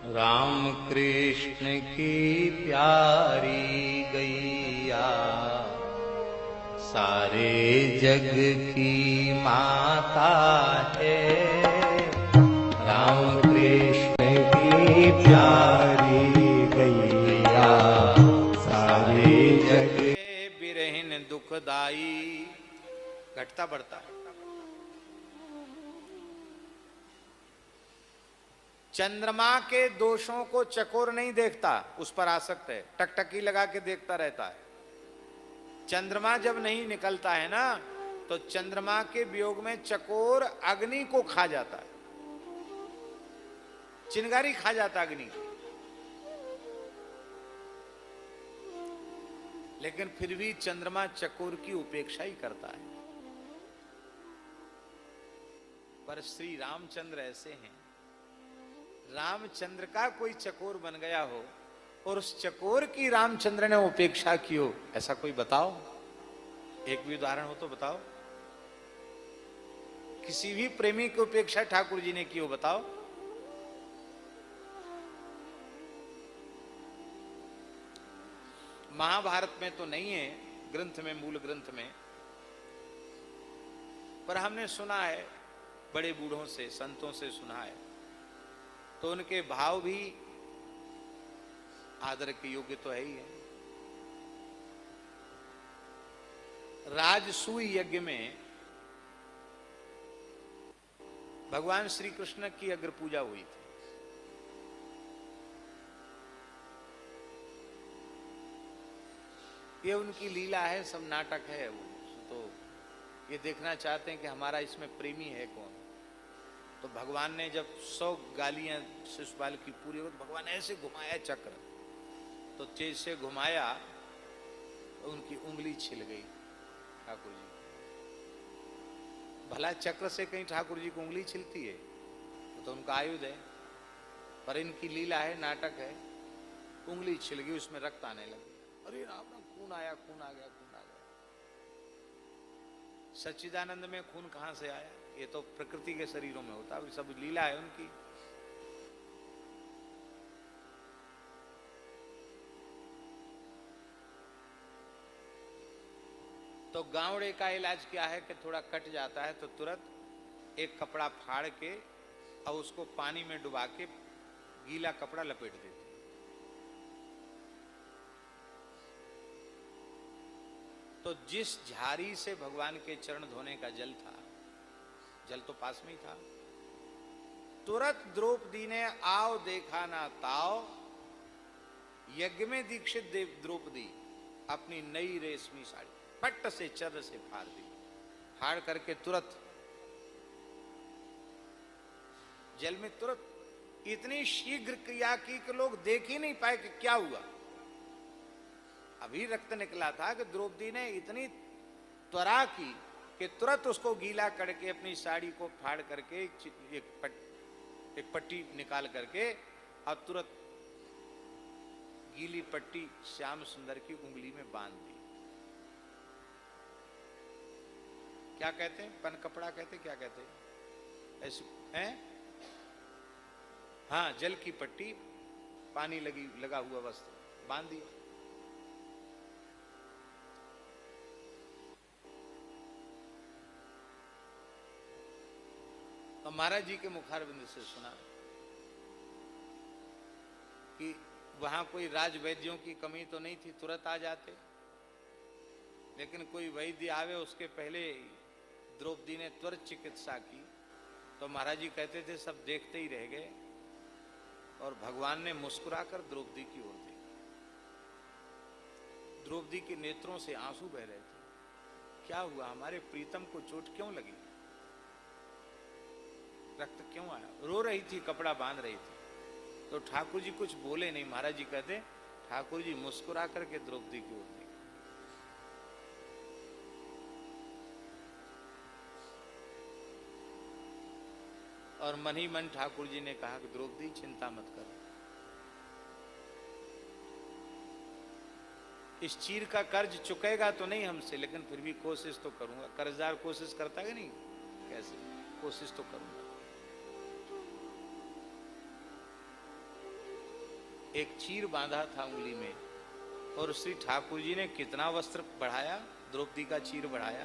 राम कृष्ण की प्यारी गैया सारे जग की माता है। राम कृष्ण की प्यारी गैया सारे जग बिरहिन दुखदाई। घटता बढ़ता है। चंद्रमा के दोषों को चकोर नहीं देखता, उस पर आसक्त है, टकटकी लगा के देखता रहता है। चंद्रमा जब नहीं निकलता है ना, तो चंद्रमा के वियोग में चकोर अग्नि को खा जाता है, चिंगारी खा जाता अग्नि को। लेकिन फिर भी चंद्रमा चकोर की उपेक्षा ही करता है। पर श्री रामचंद्र ऐसे हैं, रामचंद्र का कोई चकोर बन गया हो और उस चकोर की रामचंद्र ने उपेक्षा की हो, ऐसा कोई बताओ? एक भी उदाहरण हो तो बताओ। किसी भी प्रेमी की उपेक्षा ठाकुर जी ने की हो, बताओ। महाभारत में तो नहीं है, ग्रंथ में, मूल ग्रंथ में, पर हमने सुना है, बड़े बूढ़ों से, संतों से सुना है, तो उनके भाव भी आदर के योग्य तो है ही है। राजसूय यज्ञ में भगवान श्री कृष्ण की अग्र पूजा हुई थी। ये उनकी लीला है, सब नाटक है वो। तो ये देखना चाहते हैं कि हमारा इसमें प्रेमी है कौन। तो भगवान ने जब 100 गालियां शिशुपाल की पूरी हो, तो भगवान ऐसे घुमाया चक्र, तो तेज से घुमाया तो उनकी उंगली छिल गई ठाकुर जी। भला चक्र से कहीं ठाकुर जी को उंगली छिलती है? तो उनका आयुध है, पर इनकी लीला है, नाटक है। उंगली छिल गई, उसमें रक्त आने लगे। अरे राम, खून आया, खून आ गया, खून आ गया। सच्चिदानंद में खून कहां से आया? ये तो प्रकृति के शरीरों में होता है, सब लीला है उनकी। तो गांवड़े का इलाज क्या है कि थोड़ा कट जाता है तो तुरंत एक कपड़ा फाड़ के और उसको पानी में डुबा के गीला कपड़ा लपेट देते। तो जिस झाड़ी से भगवान के चरण धोने का जल था, जल तो पास में ही था, तुरंत द्रौपदी ने आओ देखा ना ताओ, यज्ञ में दीक्षित देव द्रौपदी अपनी नई रेशमी साड़ी पट्ट से चर से फाड़ दी। फाड़ करके तुरंत जल में तुरंत इतनी शीघ्र क्रिया की कि लोग देख ही नहीं पाए कि क्या हुआ। अभी रक्त निकला था कि द्रौपदी ने इतनी त्वरा की कि तुरंत उसको गीला करके अपनी साड़ी को फाड़ करके एक पट्टी निकाल करके और तुरंत गीली पट्टी श्याम सुंदर की उंगली में बांध दी। क्या कहते हैं? पन कपड़ा कहते, क्या कहते हैं ऐसे हैं? हाँ, जल की पट्टी, पानी लगा हुआ वस्त्र बांध दिया। तो महाराज जी के मुखारबिंद से सुना कि वहां कोई राजवैद्यों की कमी तो नहीं थी, तुरंत आ जाते। लेकिन कोई वैद्य आवे उसके पहले द्रौपदी ने त्वरित चिकित्सा की। तो महाराज जी कहते थे सब देखते ही रह गए, और भगवान ने मुस्कुराकर द्रौपदी की ओर देखा। द्रौपदी के नेत्रों से आंसू बह रहे थे। क्या हुआ? हमारे प्रीतम को चोट क्यों लगी? रक्त क्यों आया? रो रही थी, कपड़ा बांध रही थी। तो ठाकुर जी कुछ बोले नहीं। महाराज जी कहते ठाकुर जी मुस्कुरा करके द्रौपदी की ओर देखा। और मन ही मन ठाकुर जी ने कहा कि द्रौपदी चिंता मत कर, इस चीर का कर्ज चुकेगा तो नहीं हमसे, लेकिन फिर भी कोशिश तो करूंगा। कर्जदार कोशिश करता है नहीं? कैसे? कोशिश तो करूंगा। एक चीर बांधा था उंगली में, और श्री ठाकुर जी ने कितना वस्त्र बढ़ाया, द्रौपदी का चीर बढ़ाया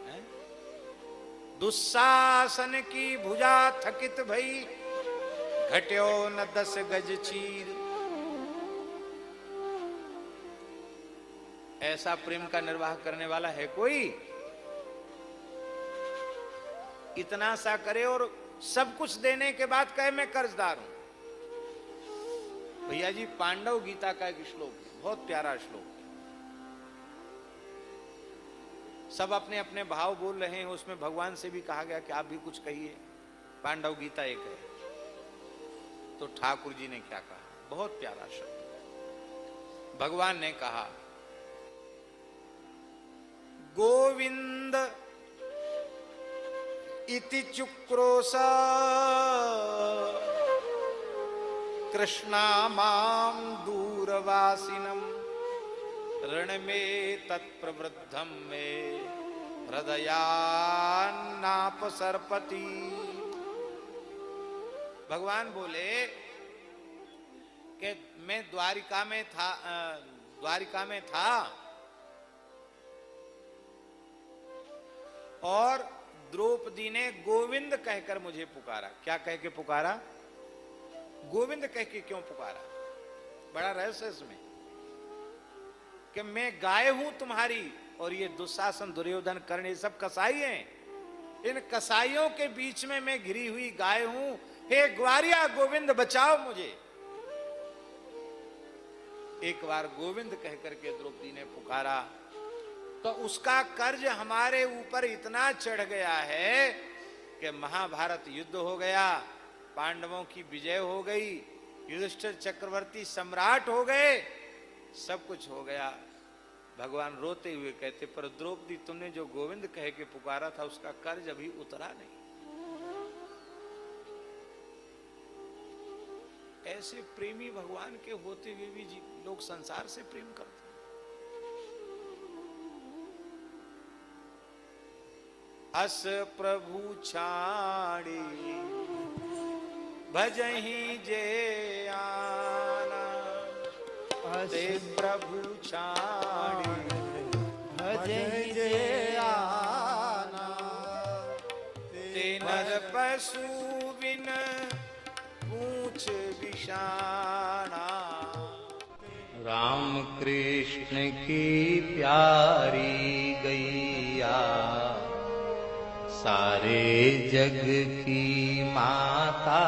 है? दुशासन की भुजा थकित भई, घट्यो न 10 गज चीर। ऐसा प्रेम का निर्वाह करने वाला है कोई? इतना सा करे और सब कुछ देने के बाद कहे मैं कर्जदार हूं। भैया जी, पांडव गीता का एक श्लोक है, बहुत प्यारा श्लोक। सब अपने अपने भाव बोल रहे हैं, उसमें भगवान से भी कहा गया कि आप भी कुछ कहिए। पांडव गीता एक है, तो ठाकुर जी ने क्या कहा, बहुत प्यारा शब्द। भगवान ने कहा, गोविंद इति चुक्रोसा कृष्णा मां दूरवासिनम ऋण में तत्प्रवृद्धम में हृदयान्नापसर्पति। भगवान बोले कि मैं द्वारिका में था और द्रौपदी ने गोविंद कहकर मुझे पुकारा। क्या कह के पुकारा? गोविंद कह के क्यों पुकारा? बड़ा रहस्य इसमें कि मैं गाय हूं तुम्हारी, और ये दुशासन, दुर्योधन, कर्ण, ये सब कसाई हैं। इन कसाईयों के बीच में मैं घिरी हुई गाय हूं। हे ग्वारिया, गोविंद बचाओ मुझे। एक बार गोविंद कहकर के द्रौपदी ने पुकारा, तो उसका कर्ज हमारे ऊपर इतना चढ़ गया है कि महाभारत युद्ध हो गया, पांडवों की विजय हो गई, युधिष्ठिर चक्रवर्ती सम्राट हो गए, सब कुछ हो गया। भगवान रोते हुए कहते, पर द्रौपदी, तुमने जो गोविंद कह के पुकारा था उसका कर्ज अभी उतरा नहीं। ऐसे प्रेमी भगवान के होते हुए भी लोग संसार से प्रेम करते हैं। अस प्रभु छाड़ी भजहि जे आना, ते प्रभु छाड़ी भजहि जे आना, ते नर पशु बिन पूछ बिषाना। राम कृष्ण की प्यारी गैया, सारे जग की माता